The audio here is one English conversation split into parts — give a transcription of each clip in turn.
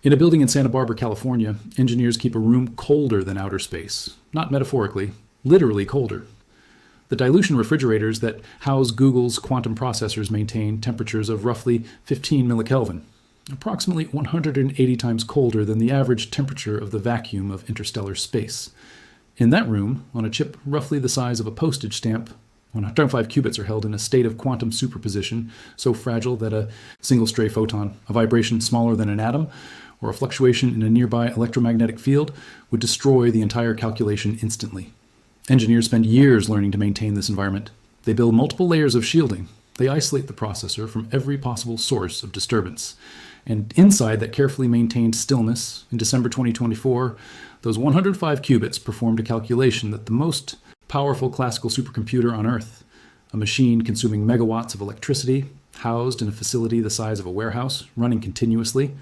In a building in Santa Barbara, California, engineers keep a room colder than outer space. Not metaphorically, literally colder. The dilution refrigerators that house Google's quantum processors maintain temperatures of roughly 15 millikelvin, approximately 180 times colder than the average temperature of the vacuum of interstellar space. In that room, on a chip roughly the size of a postage stamp, 105 qubits are held in a state of quantum superposition, so fragile that a single stray photon, a vibration smaller than an atom, or a fluctuation in a nearby electromagnetic field would destroy the entire calculation instantly. Engineers spend years learning to maintain this environment. They build multiple layers of shielding. They isolate the processor from every possible source of disturbance. And inside that carefully maintained stillness, in December 2024, those 105 qubits performed a calculation that the most powerful classical supercomputer on Earth, a machine consuming megawatts of electricity, housed in a facility the size of a warehouse, running continuously,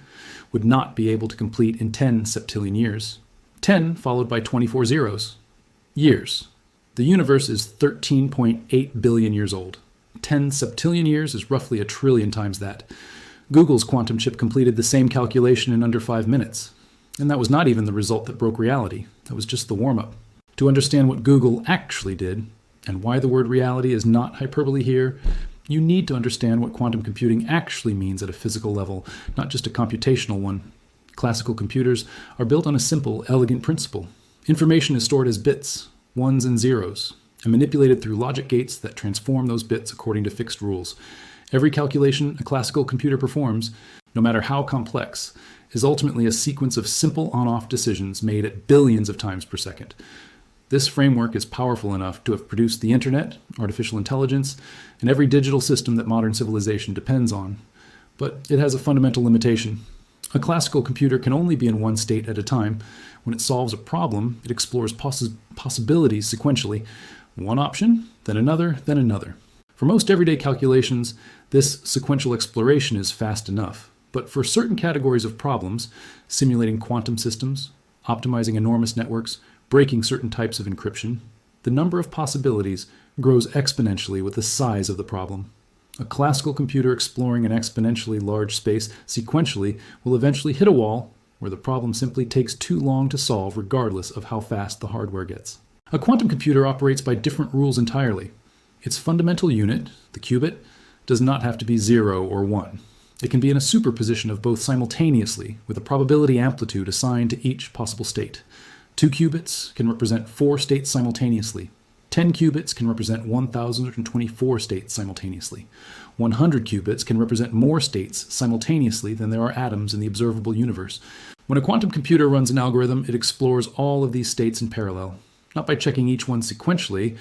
would not be able to complete in 10 septillion years. 10 followed by 24 zeros. Years. The universe is 13.8 billion years old. 10 septillion years is roughly 1 trillion times that. Google's quantum chip completed the same calculation in under 5 minutes. And that was not even the result that broke reality. That was just the warm-up. To understand what Google actually did, and why the word reality is not hyperbole here, you need to understand what quantum computing actually means at a physical level, not just a computational one. Classical computers are built on a simple, elegant principle. Information is stored as bits, ones and zeros, and manipulated through logic gates that transform those bits according to fixed rules. Every calculation a classical computer performs, no matter how complex, is ultimately a sequence of simple on-off decisions made at billions of times per second. This framework is powerful enough to have produced the internet, artificial intelligence, and every digital system that modern civilization depends on. But it has a fundamental limitation. A classical computer can only be in one state at a time. When it solves a problem, it explores possibilities sequentially. One option, then another, then another. For most everyday calculations, this sequential exploration is fast enough. But for certain categories of problems, simulating quantum systems, optimizing enormous networks, breaking certain types of encryption, the number of possibilities grows exponentially with the size of the problem. A classical computer exploring an exponentially large space sequentially will eventually hit a wall where the problem simply takes too long to solve regardless of how fast the hardware gets. A quantum computer operates by different rules entirely. Its fundamental unit, the qubit, does not have to be 0 or 1. It can be in a superposition of both simultaneously, with a probability amplitude assigned to each possible state. 2 qubits can represent 4 states simultaneously. 10 qubits can represent 1,024 states simultaneously. 100 qubits can represent more states simultaneously than there are atoms in the observable universe. When a quantum computer runs an algorithm, it explores all of these states in parallel, not by checking each one sequentially,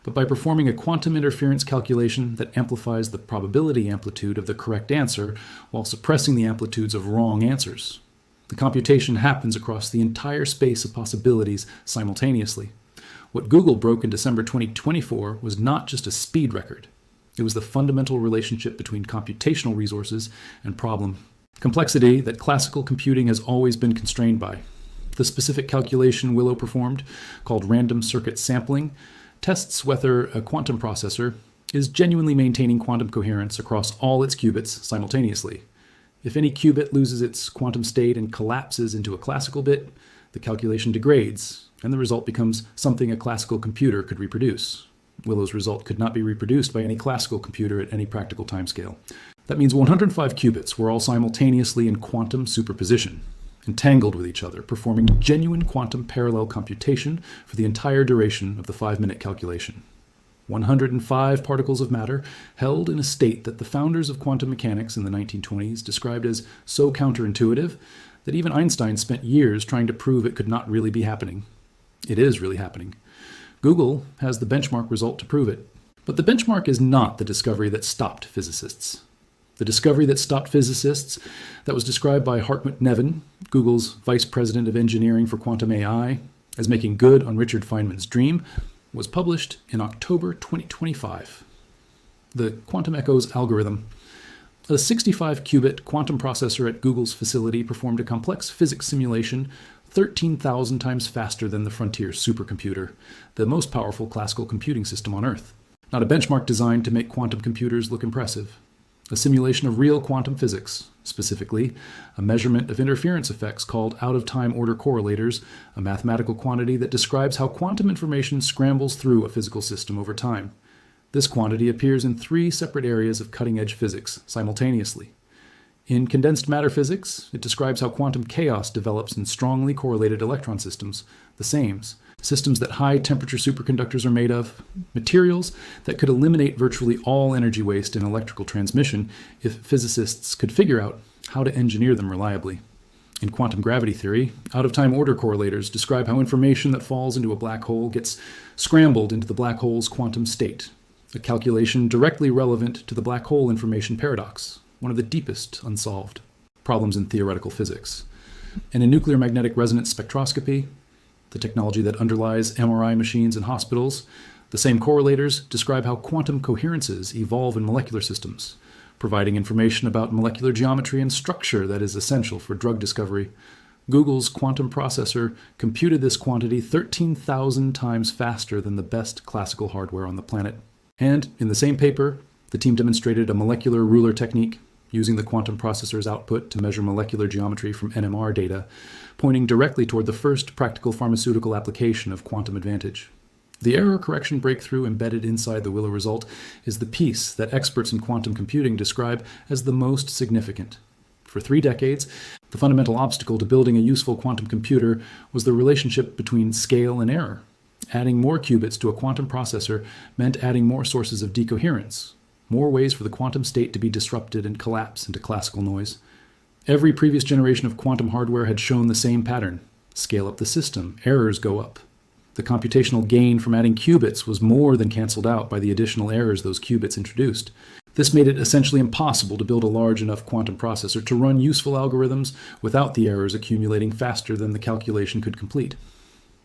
but by performing a quantum interference calculation that amplifies the probability amplitude of the correct answer while suppressing the amplitudes of wrong answers. The computation happens across the entire space of possibilities simultaneously. What Google broke in December 2024 was not just a speed record. It was the fundamental relationship between computational resources and problem complexity that classical computing has always been constrained by. The specific calculation Willow performed, called random circuit sampling, tests whether a quantum processor is genuinely maintaining quantum coherence across all its qubits simultaneously. If any qubit loses its quantum state and collapses into a classical bit, the calculation degrades, and the result becomes something a classical computer could reproduce. Willow's result could not be reproduced by any classical computer at any practical timescale. That means 105 qubits were all simultaneously in quantum superposition, entangled with each other, performing genuine quantum parallel computation for the entire duration of the 5-minute calculation. 105 particles of matter held in a state that the founders of quantum mechanics in the 1920s described as so counterintuitive that even Einstein spent years trying to prove it could not really be happening. It is really happening. Google has the benchmark result to prove it. But the benchmark is not the discovery that stopped physicists. The discovery that stopped physicists, that was described by Hartmut Neven, Google's vice president of engineering for quantum AI, as making good on Richard Feynman's dream, was published in October 2025. The Quantum Echoes algorithm. A 65-qubit quantum processor at Google's facility performed a complex physics simulation 13,000 times faster than the Frontier supercomputer, the most powerful classical computing system on Earth. Not a benchmark designed to make quantum computers look impressive. A simulation of real quantum physics, Specifically, a measurement of interference effects called out-of-time order correlators, a mathematical quantity that describes how quantum information scrambles through a physical system over time. This quantity appears in 3 separate areas of cutting-edge physics simultaneously. In condensed matter physics, it describes how quantum chaos develops in strongly correlated electron systems, the SAMEs, systems that high-temperature superconductors are made of, materials that could eliminate virtually all energy waste in electrical transmission if physicists could figure out how to engineer them reliably. In quantum gravity theory, out-of-time order correlators describe how information that falls into a black hole gets scrambled into the black hole's quantum state, a calculation directly relevant to the black hole information paradox, one of the deepest unsolved problems in theoretical physics. And in nuclear magnetic resonance spectroscopy, the technology that underlies MRI machines in hospitals, the same correlators describe how quantum coherences evolve in molecular systems, providing information about molecular geometry and structure that is essential for drug discovery. Google's quantum processor computed this quantity 13,000 times faster than the best classical hardware on the planet. And in the same paper, the team demonstrated a molecular ruler technique using the quantum processor's output to measure molecular geometry from NMR data, pointing directly toward the first practical pharmaceutical application of quantum advantage. The error correction breakthrough embedded inside the Willow result is the piece that experts in quantum computing describe as the most significant. For 3 decades, the fundamental obstacle to building a useful quantum computer was the relationship between scale and error. Adding more qubits to a quantum processor meant adding more sources of decoherence, more ways for the quantum state to be disrupted and collapse into classical noise. Every previous generation of quantum hardware had shown the same pattern. Scale up the system, errors go up. The computational gain from adding qubits was more than canceled out by the additional errors those qubits introduced. This made it essentially impossible to build a large enough quantum processor to run useful algorithms without the errors accumulating faster than the calculation could complete.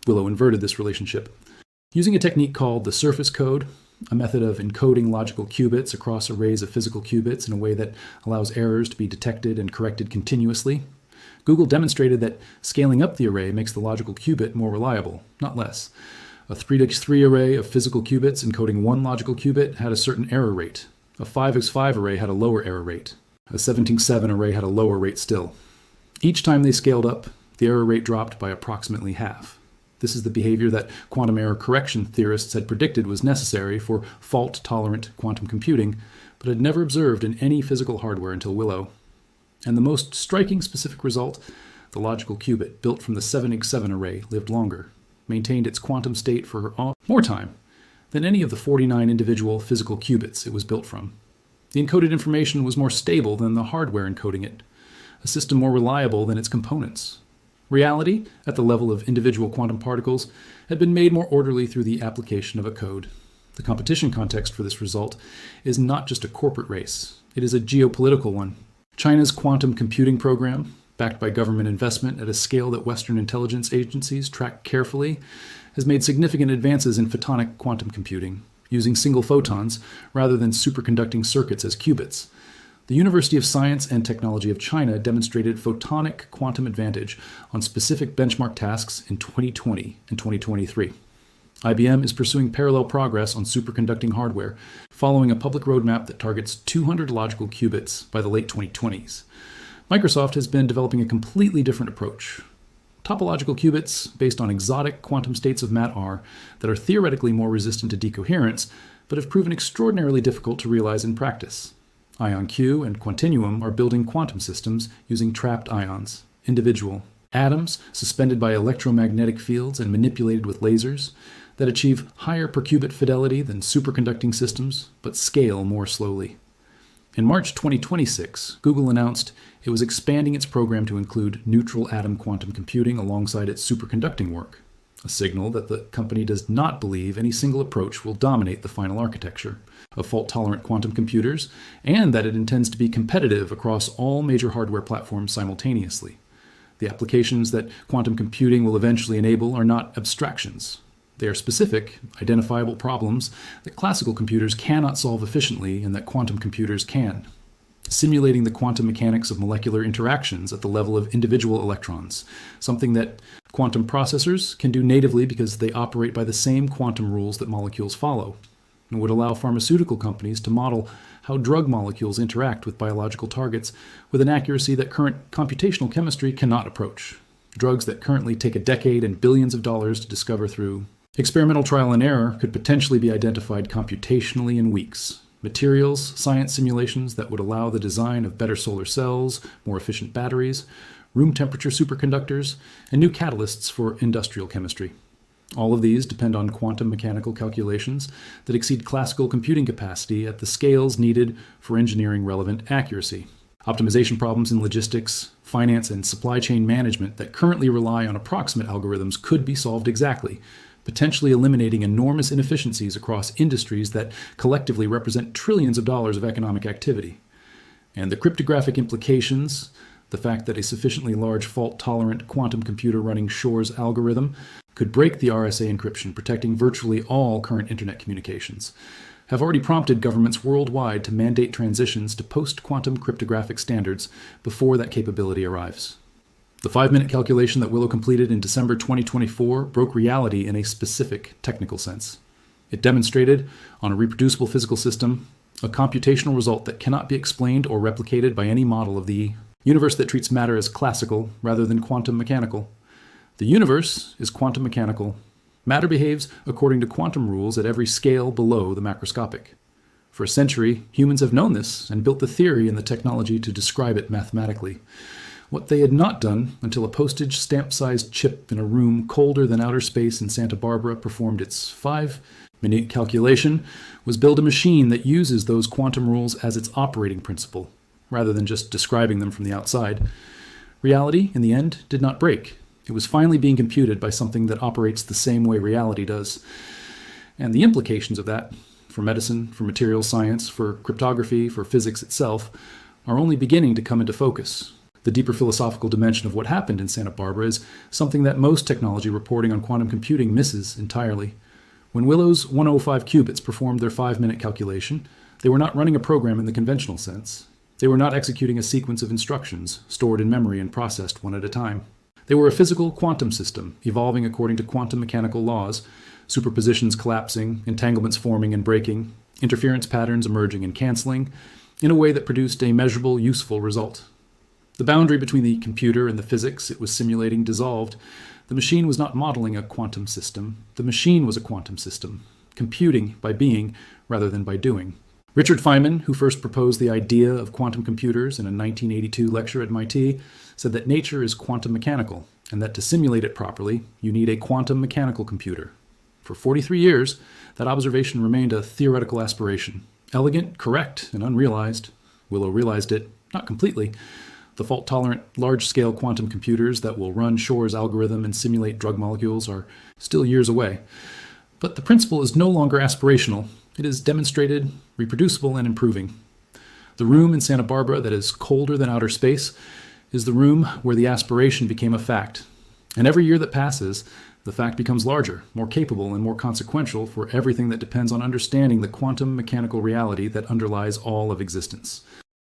Willow inverted this relationship. Using a technique called the surface code, a method of encoding logical qubits across arrays of physical qubits in a way that allows errors to be detected and corrected continuously, Google demonstrated that scaling up the array makes the logical qubit more reliable, not less. A 3x3 array of physical qubits encoding 1 logical qubit had a certain error rate. A 5x5 array had a lower error rate. A 17x7 array had a lower rate still. Each time they scaled up, the error rate dropped by approximately half. This is the behavior that quantum error correction theorists had predicted was necessary for fault-tolerant quantum computing, but had never observed in any physical hardware until Willow. And the most striking specific result, the logical qubit built from the 7x7 array lived longer, maintained its quantum state for more time than any of the 49 individual physical qubits it was built from. The encoded information was more stable than the hardware encoding it, a system more reliable than its components. Reality, at the level of individual quantum particles, had been made more orderly through the application of a code. The competition context for this result is not just a corporate race, it is a geopolitical one. China's quantum computing program, backed by government investment at a scale that Western intelligence agencies track carefully, has made significant advances in photonic quantum computing, using single photons rather than superconducting circuits as qubits. The University of Science and Technology of China demonstrated photonic quantum advantage on specific benchmark tasks in 2020 and 2023. IBM is pursuing parallel progress on superconducting hardware, following a public roadmap that targets 200 logical qubits by the late 2020s. Microsoft has been developing a completely different approach. Topological qubits, based on exotic quantum states of matter that are theoretically more resistant to decoherence, but have proven extraordinarily difficult to realize in practice. IonQ and Quantinuum are building quantum systems using trapped ions, individual atoms suspended by electromagnetic fields and manipulated with lasers, that achieve higher per qubit fidelity than superconducting systems, but scale more slowly. In March 2026, Google announced it was expanding its program to include neutral atom quantum computing alongside its superconducting work, a signal that the company does not believe any single approach will dominate the final architecture of fault-tolerant quantum computers, and that it intends to be competitive across all major hardware platforms simultaneously. The applications that quantum computing will eventually enable are not abstractions. They are specific, identifiable problems that classical computers cannot solve efficiently and that quantum computers can. Simulating the quantum mechanics of molecular interactions at the level of individual electrons, something that quantum processors can do natively because they operate by the same quantum rules that molecules follow, and would allow pharmaceutical companies to model how drug molecules interact with biological targets with an accuracy that current computational chemistry cannot approach. Drugs that currently take a decade and billions of dollars to discover through experimental trial and error could potentially be identified computationally in weeks. Materials science simulations that would allow the design of better solar cells, more efficient batteries, room temperature superconductors, and new catalysts for industrial chemistry. All of these depend on quantum mechanical calculations that exceed classical computing capacity at the scales needed for engineering relevant accuracy. Optimization problems in logistics, finance, and supply chain management that currently rely on approximate algorithms could be solved exactly, potentially eliminating enormous inefficiencies across industries that collectively represent trillions of dollars of economic activity. And the cryptographic implications, the fact that a sufficiently large fault-tolerant quantum computer running Shor's algorithm could break the RSA encryption protecting virtually all current internet communications, have already prompted governments worldwide to mandate transitions to post-quantum cryptographic standards before that capability arrives. The 5-minute calculation that Willow completed in December 2024 broke reality in a specific technical sense. It demonstrated, on a reproducible physical system, a computational result that cannot be explained or replicated by any model of the universe that treats matter as classical rather than quantum mechanical. The universe is quantum mechanical. Matter behaves according to quantum rules at every scale below the macroscopic. For a century, humans have known this and built the theory and the technology to describe it mathematically. What they had not done until a postage stamp-sized chip in a room colder than outer space in Santa Barbara performed its 5-minute calculation was build a machine that uses those quantum rules as its operating principle, rather than just describing them from the outside. Reality, in the end, did not break. It was finally being computed by something that operates the same way reality does. And the implications of that, for medicine, for materials science, for cryptography, for physics itself, are only beginning to come into focus. The deeper philosophical dimension of what happened in Santa Barbara is something that most technology reporting on quantum computing misses entirely. When Willow's 105 qubits performed their 5-minute calculation, they were not running a program in the conventional sense. They were not executing a sequence of instructions, stored in memory and processed one at a time. They were a physical quantum system, evolving according to quantum mechanical laws, superpositions collapsing, entanglements forming and breaking, interference patterns emerging and canceling, in a way that produced a measurable, useful result. The boundary between the computer and the physics it was simulating dissolved. The machine was not modeling a quantum system. The machine was a quantum system, computing by being rather than by doing. Richard Feynman, who first proposed the idea of quantum computers in a 1982 lecture at MIT, said that nature is quantum mechanical, and that to simulate it properly, you need a quantum mechanical computer. For 43 years, that observation remained a theoretical aspiration. Elegant, correct, and unrealized. Willow realized it, not completely. The fault-tolerant, large-scale quantum computers that will run Shor's algorithm and simulate drug molecules are still years away. But the principle is no longer aspirational. It is demonstrated, reproducible, and improving. The room in Santa Barbara that is colder than outer space is the room where the aspiration became a fact. And every year that passes, the fact becomes larger, more capable, and more consequential for everything that depends on understanding the quantum mechanical reality that underlies all of existence.